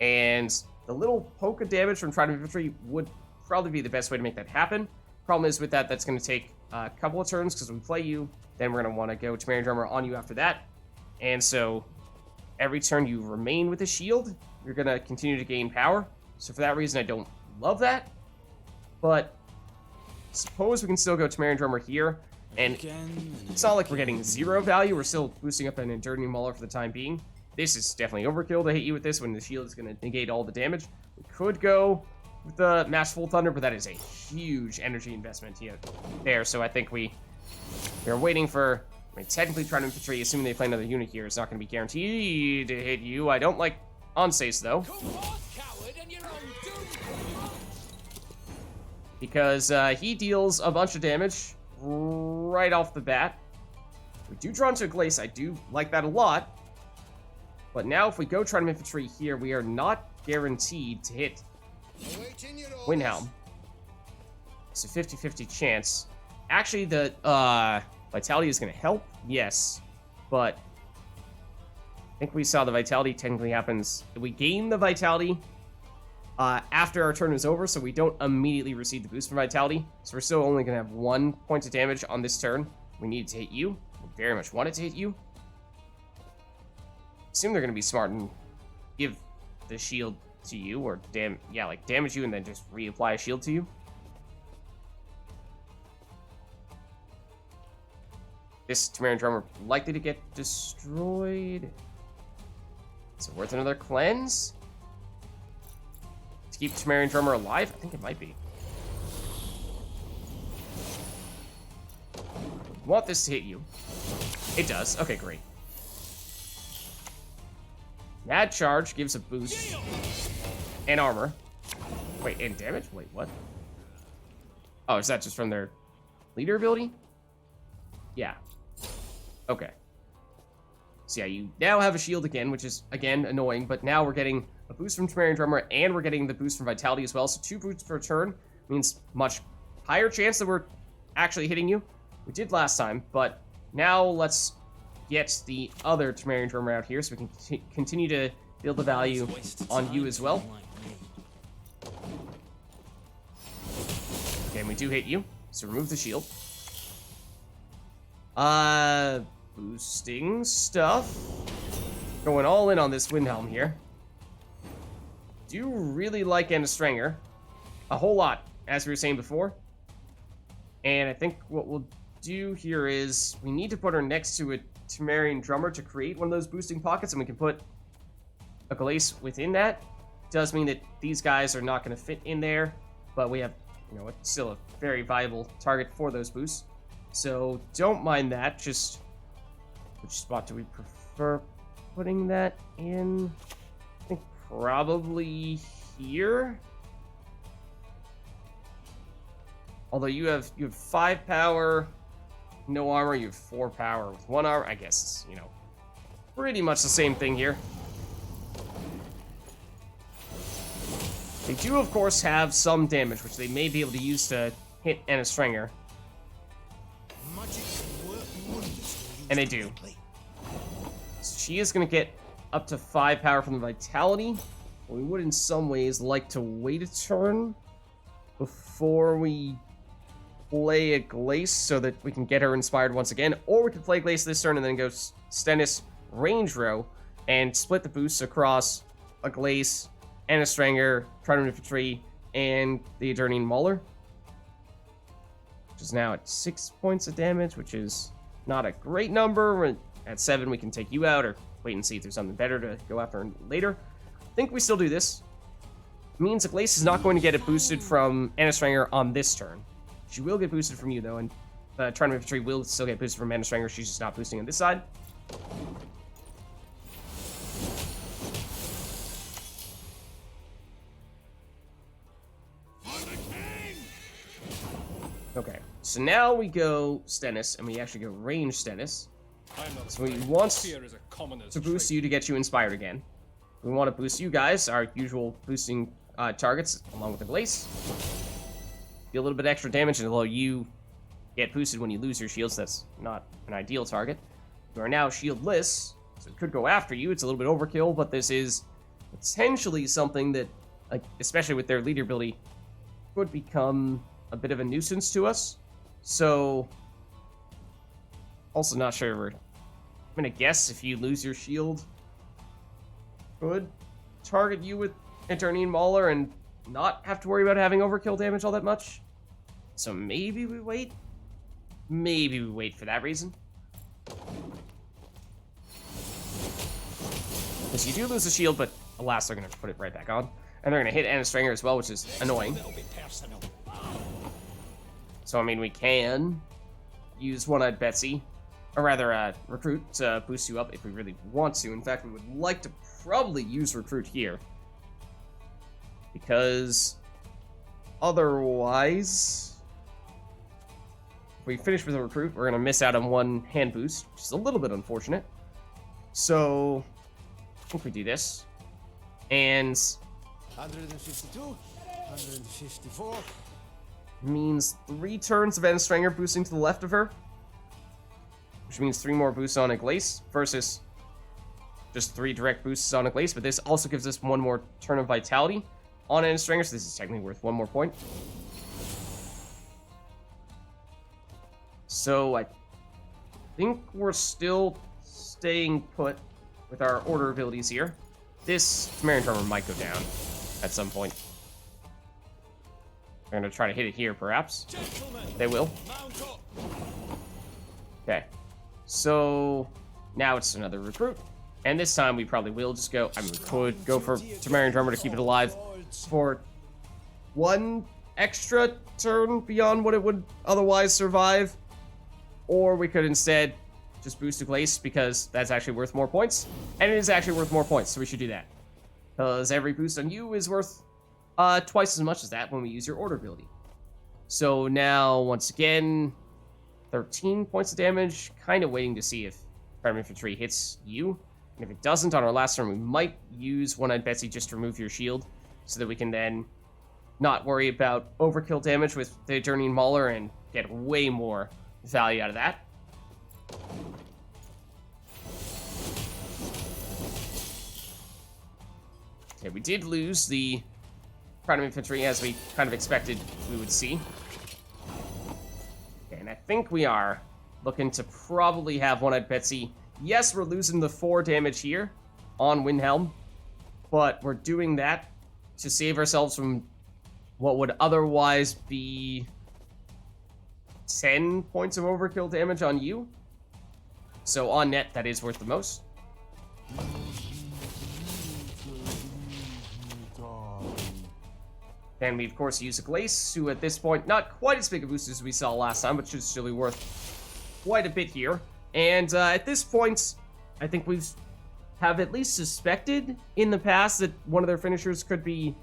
And the little poke of damage from Trident Infantry would probably be the best way to make that happen. Problem is with that, that's going to take a couple of turns, because we play you, then we're going to want to go Temerian Drummer on you after that. And so every turn you remain with a shield, you're going to continue to gain power. So for that reason, I don't love that. But suppose we can still go Temerian Drummer here. And it's not like we're getting 0 value. We're still boosting up an Enduring Mauler for the time being. This is definitely overkill to hit you with this when the shield is going to negate all the damage. We could go with the Masterful Thunder, but that is a huge energy investment here. There, so I think we're waiting for... I mean, technically, Trident Infantry, assuming they play another unit here, is not going to be guaranteed to hit you. I don't like Onsace, though. Because he deals a bunch of damage right off the bat. We do draw into Aglais. I do like that a lot. But now if we go Trident Infantry here, we are not guaranteed to hit Windhelm. It's a 50-50 chance. Actually, the Vitality is going to help, yes. But I think we saw the Vitality technically happens. We gain the Vitality after our turn is over, so we don't immediately receive the boost from Vitality. So we're still only going to have 1 point of damage on this turn. We need to hit you. We very much wanted to hit you. Assume they're going to be smart and give the shield to you, or damage you and then just reapply a shield to you. This Temerian Drummer likely to get destroyed. Is it worth another cleanse? To keep Temerian Drummer alive? I think it might be. Want this to hit you. It does. Okay, great. Mad Charge gives a boost. And armor. Wait, and damage? Wait, what? Oh, is that just from their leader ability? Yeah. Okay. So yeah, you now have a shield again, which is, again, annoying, but now we're getting a boost from Temerian Drummer, and we're getting the boost from Vitality as well, so 2 boosts per turn means much higher chance that we're actually hitting you. We did last time, but now let's get the other Temerian Drummer out here so we can continue to build the value on you as well. Okay, and we do hit you, so remove the shield. Boosting stuff. Going all in on this Windhelm here. Do really like Stranger a whole lot, as we were saying before. And I think what we'll do here is we need to put her next to a Temerian Drummer to create one of those boosting pockets, and we can put a Aglais within that. Does mean that these guys are not going to fit in there, but we have, you know, it's still a very viable target for those boosts. So don't mind that. Just which spot do we prefer putting that in? I think probably here. Although you have 5 power, no armor. You have 4 power with 1 armor. I guess it's, you know, pretty much the same thing here. They do, of course, have some damage, which they may be able to use to hit Stranger. And they do. So she is going to get up to 5 power from the Vitality. We would, in some ways, like to wait a turn before we play Aglais so that we can get her inspired once again. Or we could play Aglais this turn and then go Stennis range row and split the boosts across Aglais, Stranger, Trident Infantry, and the Adernine Mauler. Which is now at 6 points of damage, which is not a great number. At 7, we can take you out, or wait and see if there's something better to go after later. I think we still do this. It means Aglais is not going to get it boosted from Stranger on this turn. She will get boosted from you, though, and Trident Infantry will still get boosted from Stranger. She's just not boosting on this side. Okay, so now we go Stennis, and we actually go range Stennis. So we want to boost you to get you inspired again. We want to boost you guys, our usual boosting targets, along with the Aglais. Do a little bit extra damage, and although you get boosted when you lose your shields, that's not an ideal target. You are now shieldless, so it could go after you. It's a little bit overkill, but this is potentially something that, like, especially with their leader ability, could become a bit of a nuisance to us. So, also not sure. I'm gonna guess if you lose your shield, could target you with Adernine Mauler and not have to worry about having overkill damage all that much. So maybe we wait. Maybe we wait for that reason. Because you do lose the shield, but alas, they're gonna put it right back on. And they're gonna hit Stranger as well, which is annoying. So, I mean, we can use One-Eyed Betsy, or rather, Recruit, to boost you up if we really want to. In fact, we would like to probably use Recruit here. Because otherwise, if we finish with a Recruit, we're going to miss out on 1 hand boost, which is a little bit unfortunate. So, I think we do this. And 152, 154. Means 3 turns of Stranger boosting to the left of her, which means 3 more boosts on Aglais versus just 3 direct boosts on Aglais. But this also gives us 1 more turn of Vitality on Stranger, so this is technically worth 1 more point. So I think we're still staying put with our order abilities here. This Temerian Drummer might go down at some point. They're going to try to hit it here, perhaps. They will. Okay. So, now it's another Recruit. And this time we probably will just go... I mean, we could go for Temerian Drummer to keep it alive for 1 extra turn beyond what it would otherwise survive. Or we could instead just boost Aglais, because that's actually worth more points. And it is actually worth more points, so we should do that. Because every boost on you is worth... twice as much as that when we use your order ability. So now, once again, 13 points of damage. Kind of waiting to see if Trident Infantry hits you. And if it doesn't on our last turn, we might use One-Eyed Betsy just to remove your shield, so that we can then not worry about overkill damage with the Journeying Mauler and get way more value out of that. Okay, we did lose the Prime Infantry as we kind of expected we would see. Okay, and I think we are looking to probably have One-Eyed Betsy. Yes, we're losing the 4 damage here on Windhelm, but we're doing that to save ourselves from what would otherwise be 10 points of overkill damage on you. So on net, that is worth the most. And we, of course, use Aglais, who at this point, not quite as big a boost as we saw last time, but should still be worth quite a bit here. And at this point, I think we've have at least suspected in the past that one of their finishers could be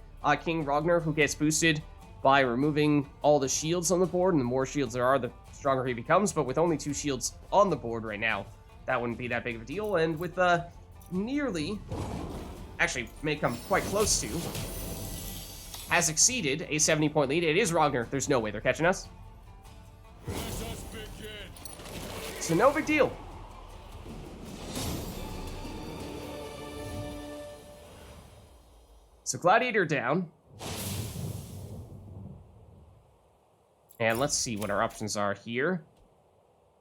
King Ragnar, who gets boosted by removing all the shields on the board, and the more shields there are, the stronger he becomes. But with only 2 shields on the board right now, that wouldn't be that big of a deal. And with nearly, actually may come quite close to, has exceeded a 70-point lead. It is Ragnar. There's no way they're catching us. So no big deal. So Gladiator down. And let's see what our options are here.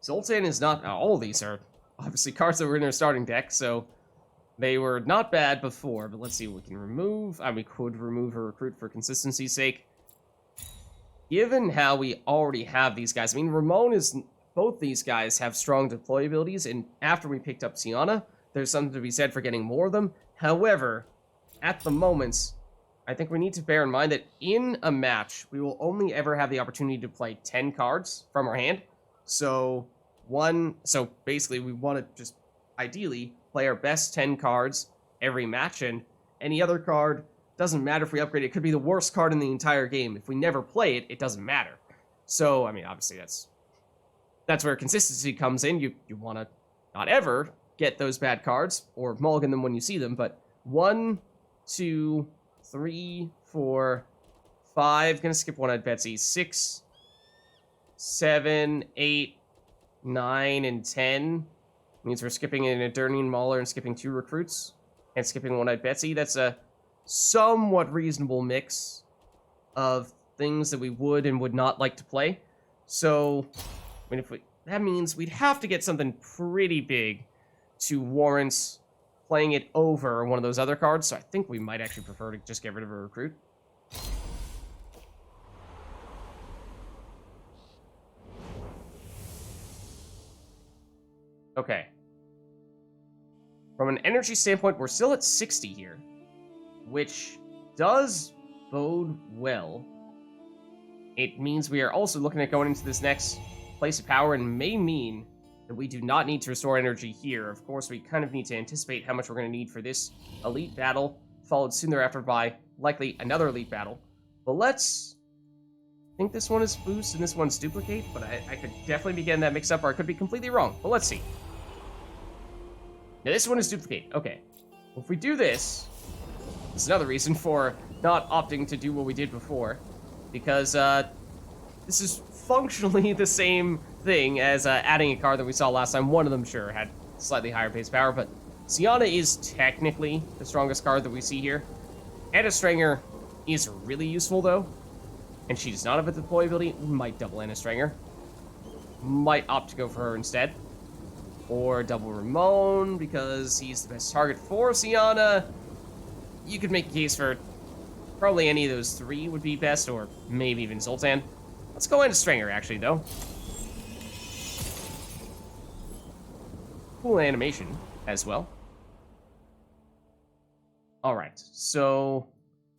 Zoltan is not... all of these are obviously cards that were in our starting deck, so they were not bad before, but let's see what we can remove. We could remove a recruit for consistency's sake. Given how we already have these guys, I mean, Ramon is... both these guys have strong deploy abilities, and after we picked up Sienna, there's something to be said for getting more of them. However, at the moment, I think we need to bear in mind that in a match, we will only ever have the opportunity to play 10 cards from our hand. So basically, we want to just ideally play our best 10 cards every match, and any other card doesn't matter if we upgrade it. It could be the worst card in the entire game. If we never play it, it doesn't matter. So, I mean, obviously, that's where consistency comes in. You want to not ever get those bad cards or mulligan them when you see them, but 1, 2, 3, 4, 5. Gonna skip One-Eyed Betsy. 6, 7, 8, 9, and 10. Means we're skipping in a Journeying Mauler and skipping 2 recruits and skipping One-Eyed Betsy. That's a somewhat reasonable mix of things that we would and would not like to play. So, I mean, that means we'd have to get something pretty big to warrant playing it over one of those other cards. So I think we might actually prefer to just get rid of a recruit. Okay. From an energy standpoint, we're still at 60 here, which does bode well. It means we are also looking at going into this next place of power, and may mean that we do not need to restore energy here. Of course, we kind of need to anticipate how much we're going to need for this elite battle, followed soon thereafter by likely another elite battle. But let's... I think this one is boost and this one's duplicate, but I could definitely be getting that mixed up, or I could be completely wrong. But let's see. Now, this one is duplicate. Okay. Well, if we do this, there's another reason for not opting to do what we did before, because this is functionally the same thing as adding a card that we saw last time. One of them, sure, had slightly higher base power, but Sienna is technically the strongest card that we see here. Anna Stranger is really useful, though, and she does not have a deploy ability. We might double Anna Stranger. Might opt to go for her instead. Or double Ramon, because he's the best target for Sienna. You could make a case for probably any of those 3 would be best, or maybe even Zoltan. Let's go into Stranger, actually, though. Cool animation as well. Alright, so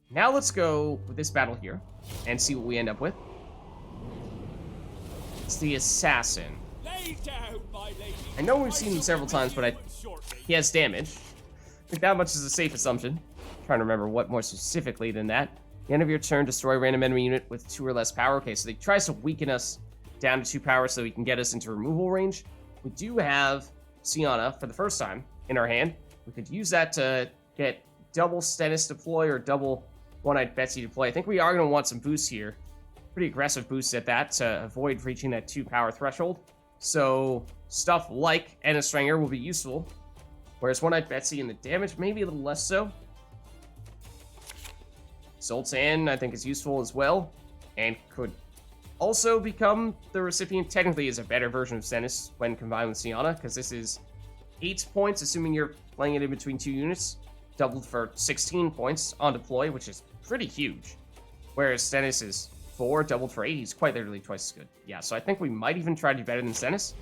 now let's go with this battle here and see what we end up with. It's the Assassin. I know we've seen him several times, but he has damage. I think that much is a safe assumption. I'm trying to remember what more specifically than that. At the end of your turn, destroy a random enemy unit with 2 or less power. Okay, so he tries to weaken us down to 2 power so he can get us into removal range. We do have Sienna for the first time in our hand. We could use that to get double Stennis deploy or double One-Eyed Betsy to play. I think we are going to want some boosts here. Pretty aggressive boosts at that to avoid reaching that 2 power threshold. So stuff like Enna Stringer will be useful. Whereas One-Eyed Betsy and the damage maybe a little less so. Zoltan, I think, is useful as well. And could also become the recipient. Technically is a better version of Stennis when combined with Sienna, because this is 8 points, assuming you're playing it in between 2 units. Doubled for 16 points on deploy, which is pretty huge. Whereas Stennis is 4, doubled for 8. He's quite literally twice as good. Yeah, so I think we might even try to do better than Stennis.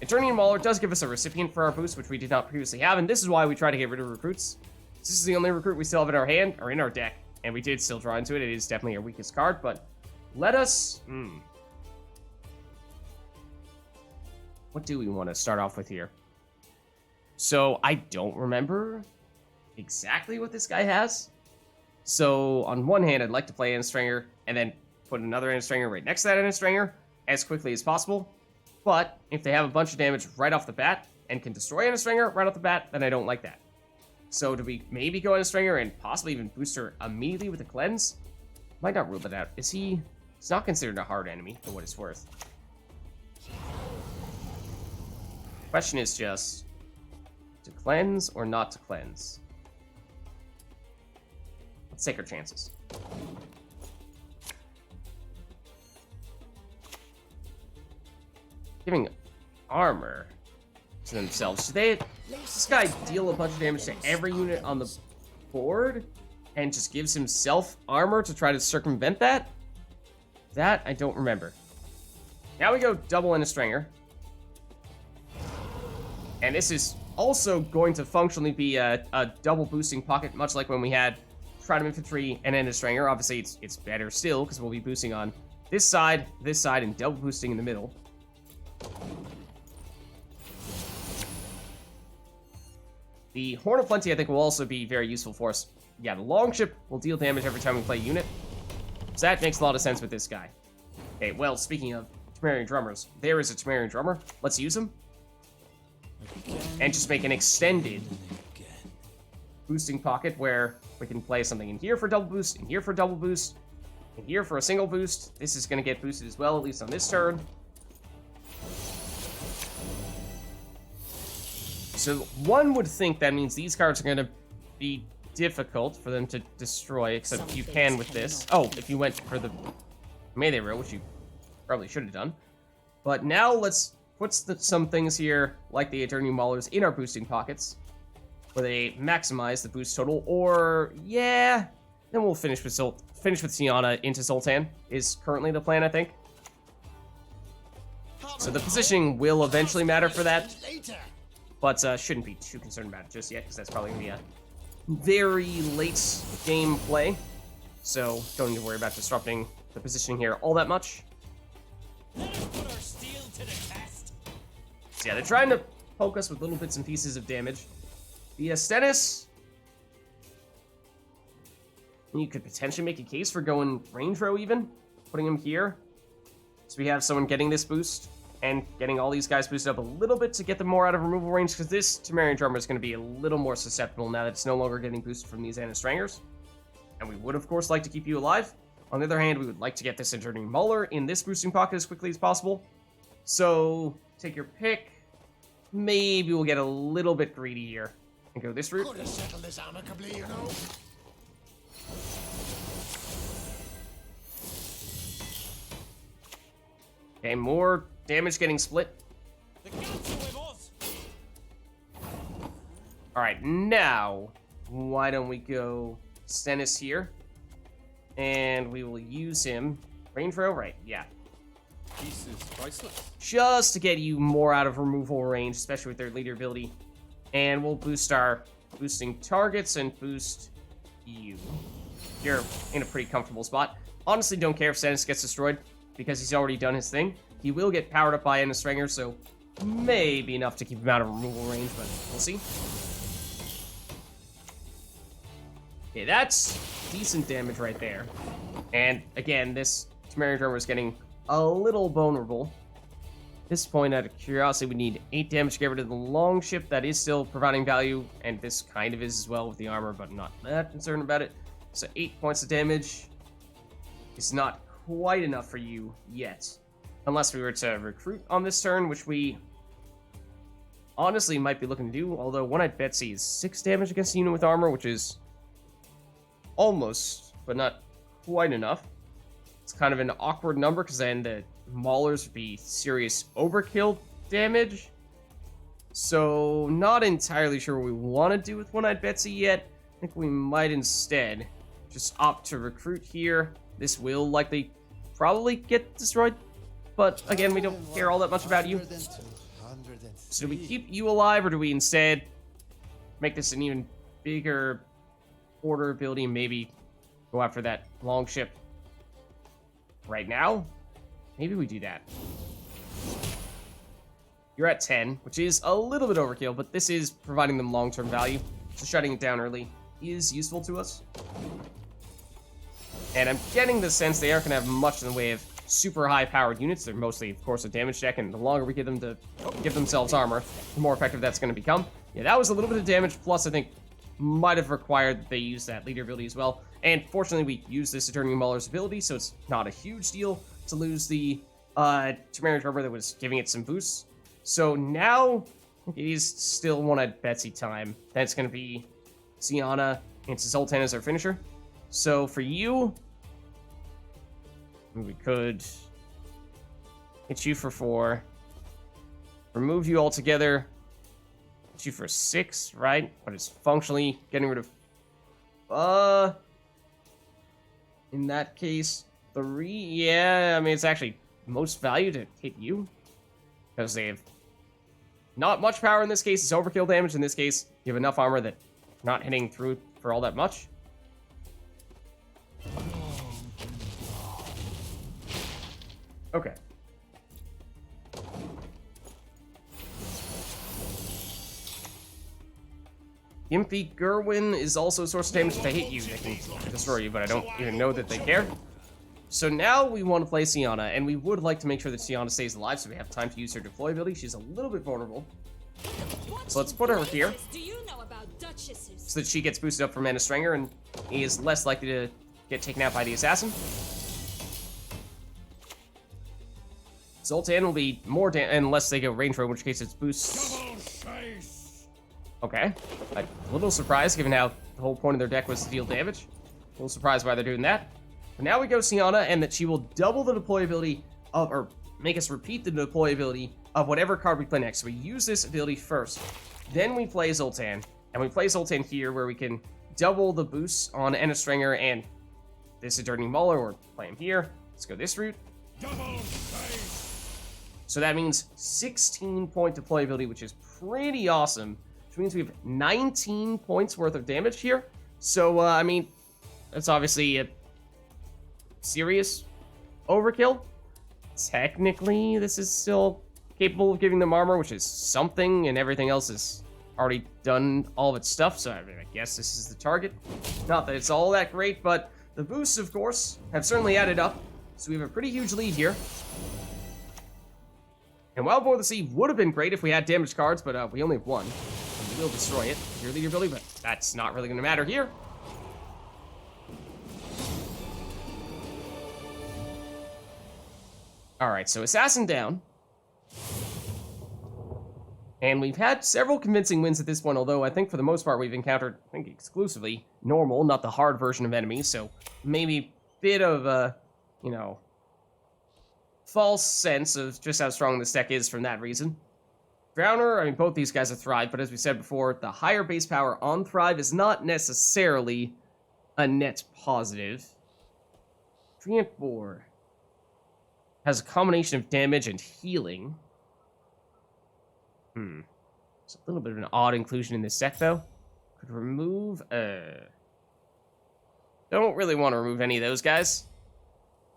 Eternian Mauler does give us a recipient for our boost, which we did not previously have, and this is why we try to get rid of recruits. This is the only recruit we still have in our hand, or in our deck, and we did still draw into it. It is definitely our weakest card, but let us... What do we want to start off with here? So, I don't remember exactly what this guy has. So, on one hand, I'd like to play Enna Stringer, and then put another Enna Stringer right next to that Enna Stringer, as quickly as possible. But, if they have a bunch of damage right off the bat, and can destroy Enna Stringer right off the bat, then I don't like that. So, do we maybe go Enna Stringer and possibly even boost her immediately with a cleanse? Might not rule that out. Is he... He's not considered a hard enemy, for what it's worth. Question is just... to cleanse or not to cleanse? Let's take our chances. Giving armor to themselves. Should they... This guy deal a bunch of damage to every unit on the board and just gives himself armor to try to circumvent that? That I don't remember. Now we go double Enna Stringer. And this is also going to functionally be a double boosting pocket, much like when we had Trident Infantry and Enna Stringer. Obviously, it's better still, because we'll be boosting on this side, and double boosting in the middle. The Horn of Plenty, I think, will also be very useful for us. Yeah, the Longship will deal damage every time we play a unit. So that makes a lot of sense with this guy. Okay, well, speaking of Temerian Drummers, there is a Temerian Drummer. Let's use him. And just make an extended boosting pocket where we can play something in here for double boost, in here for double boost, in here for a single boost. This is going to get boosted as well, at least on this turn. So one would think that means these cards are going to be difficult for them to destroy, except you can with this. Oh, if you went for the melee row, which you probably should have done. But now let's put some things here, like the Eternian Maulers, in our boosting pockets, where they maximize the boost total. Or, yeah, then we'll finish with Sienna into Zoltan, is currently the plan, I think. So the positioning will eventually matter for that, but shouldn't be too concerned about it just yet, because that's probably going to be a very late game play. So don't need to worry about disrupting the positioning here all that much. So yeah, they're trying to poke us with little bits and pieces of damage. The Stennis, you could potentially make a case for going range row even, putting him here. So we have someone getting this boost and getting all these guys boosted up a little bit to get them more out of removal range, because this Temerian Drummer is going to be a little more susceptible now that it's no longer getting boosted from these Enna Stringers. And we would, of course, like to keep you alive. On the other hand, we would like to get this Eternian Mauler in this boosting pocket as quickly as possible. So, take your pick. Maybe we'll get a little bit greedy here and go this route. Could have settled this amicably, you know. Okay, more damage getting split. Alright, now, why don't we go Stennis here? And we will use him. Range row, right, yeah. Peace is priceless. Just to get you more out of removal range, especially with their leader ability. And we'll boost our boosting targets and boost you. You're in a pretty comfortable spot. Honestly, don't care if Stennis gets destroyed, because he's already done his thing. He will get powered up by Enna Stringer, so maybe enough to keep him out of removal range, but we'll see. Okay, that's decent damage right there. And again, this Temerian Drummer is getting a little vulnerable. At this point, out of curiosity, we need 8 damage to get rid of the Longship. That is still providing value, and this kind of is as well with the armor, but not that concerned about it. So 8 points of damage is not quite enough for you yet. Unless we were to recruit on this turn, which we honestly might be looking to do. Although One-Eyed Betsy is 6 damage against a unit with armor, which is almost, but not quite enough. It's kind of an awkward number, because then the Maulers would be serious overkill damage. So, not entirely sure what we want to do with One-Eyed Betsy yet. I think we might instead just opt to recruit here. This will likely probably get destroyed, but again, we don't care all that much about you. So do we keep you alive, or do we instead make this an even bigger order ability and maybe go after that long ship right now? Maybe we do that. You're at 10, which is a little bit overkill, but this is providing them long-term value. So shutting it down early is useful to us. And I'm getting the sense they aren't going to have much in the way of super high-powered units. They're mostly, of course, a damage deck, and the longer we give them to give themselves armor, the more effective that's going to become. Yeah, that was a little bit of damage, plus I think might have required that they use that leader ability as well. And fortunately, we use this Eternal Mauler's ability, so it's not a huge deal to lose the Turmeric Armor that was giving it some boosts. So now it is still One-Eyed Betsy time. Then it's going to be Sienna and Zoltan as our finisher. So for you, we could hit you for 4, remove you altogether, hit you for 6, right? But it's functionally getting rid of, in that case, 3, yeah, I mean, it's actually most value to hit you, because they have not much power in this case. It's overkill damage. In this case, you have enough armor that you're not hitting through for all that much. Okay. Gimpy Gerwin is also a source of damage. If they hit you, they can destroy you, but I don't even know that they care. So now we want to play Sienna, and we would like to make sure that Sienna stays alive so we have time to use her deploy ability. She's a little bit vulnerable. So let's put her here so that she gets boosted up for Mana Stringer and is less likely to get taken out by the assassin. Zoltan will be more unless they go range rogue, in which case it's boosts. Okay. A little surprised given how the whole point of their deck was to deal damage. A little surprised why they're doing that. But now we go Sienna, and that she will double the deployability of, or make us repeat the deployability of whatever card we play next. So we use this ability first. Then we play Zoltan. And we play Zoltan here where we can double the boosts on Enna Stringer and this Dirty Mauler, or play him here. Let's go this route. So that means 16-point deployability, which is pretty awesome. Which means we have 19 points worth of damage here. So, I mean, that's obviously a serious overkill. Technically, this is still capable of giving them armor, which is something, and everything else is already done all of its stuff, so I mean, I guess this is the target. Not that it's all that great, but the boosts, of course, have certainly added up, so we have a pretty huge lead here. And Wild Boar of the Sea would have been great if we had damaged cards, but we only have 1. And we will destroy it with your leader ability, but that's not really going to matter here. Alright, so Assassin down. And we've had several convincing wins at this point, although I think for the most part we've encountered, I think, exclusively normal, not the hard version of enemies, so maybe a bit of a, you know, false sense of just how strong this deck is from that reason. Drowner, I mean, both these guys have Thrive, but as we said before, the higher base power on Thrive is not necessarily a net positive. Treant Boar has a combination of damage and healing. It's a little bit of an odd inclusion in this deck, though. Could remove, don't really want to remove any of those guys.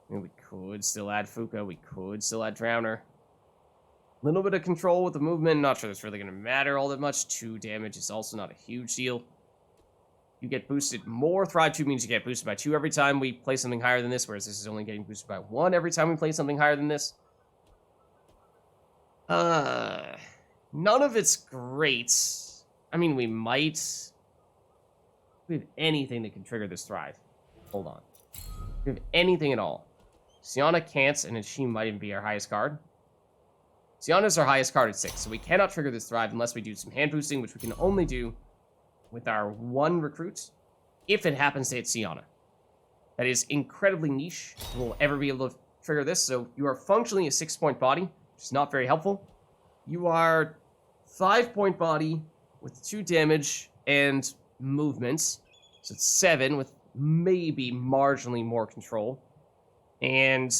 I mean, we could still add Fuka, we could still add Drowner. A little bit of control with the movement, not sure that's really going to matter all that much. 2 damage is also not a huge deal. You get boosted more. Thrive 2 means you get boosted by 2 every time we play something higher than this, whereas this is only getting boosted by 1 every time we play something higher than this. None of it's great. I mean, we might. We have anything that can trigger this Thrive. Hold on. Do we have anything at all? Sienna can't, and she might even be our highest card. Sienna's our highest card at 6, so we cannot trigger this Thrive unless we do some hand boosting, which we can only do with our 1 recruit, if it happens to hit Sienna. That is incredibly niche. We'll ever be able to trigger this, so you are functionally a 6-point body, which is not very helpful. You are 5-point body with 2 damage and movements, so it's 7 with maybe marginally more control. And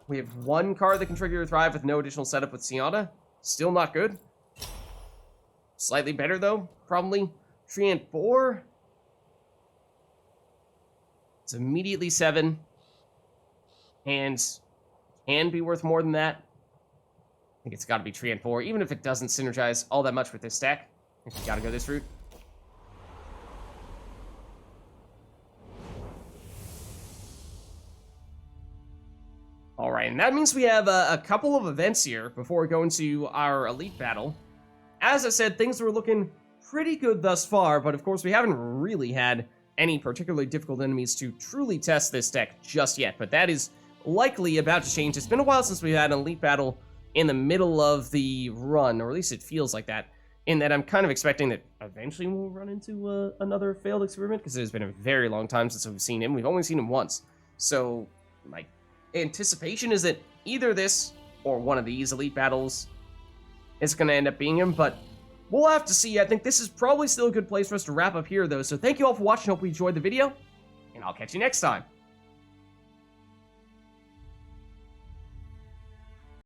we have 1 card that can trigger your Thrive with no additional setup with Sienna. Still not good. Slightly better, though, probably. 3 and 4. It's immediately 7. And can be worth more than that. I think it's got to be 3 and 4, even if it doesn't synergize all that much with this stack. I think we got to go this route. Alright, and that means we have a couple of events here before we go into our elite battle. As I said, things were looking pretty good thus far, but of course we haven't really had any particularly difficult enemies to truly test this deck just yet, but that is likely about to change. It's been a while since we've had an elite battle in the middle of the run, or at least it feels like that, in that I'm kind of expecting that eventually we'll run into another failed experiment, because it has been a very long time since we've seen him. We've only seen him once, so my anticipation is that either this or one of these elite battles is going to end up being him, but we'll have to see. I think this is probably still a good place for us to wrap up here, though, so thank you all for watching. Hope you enjoyed the video, and I'll catch you next time.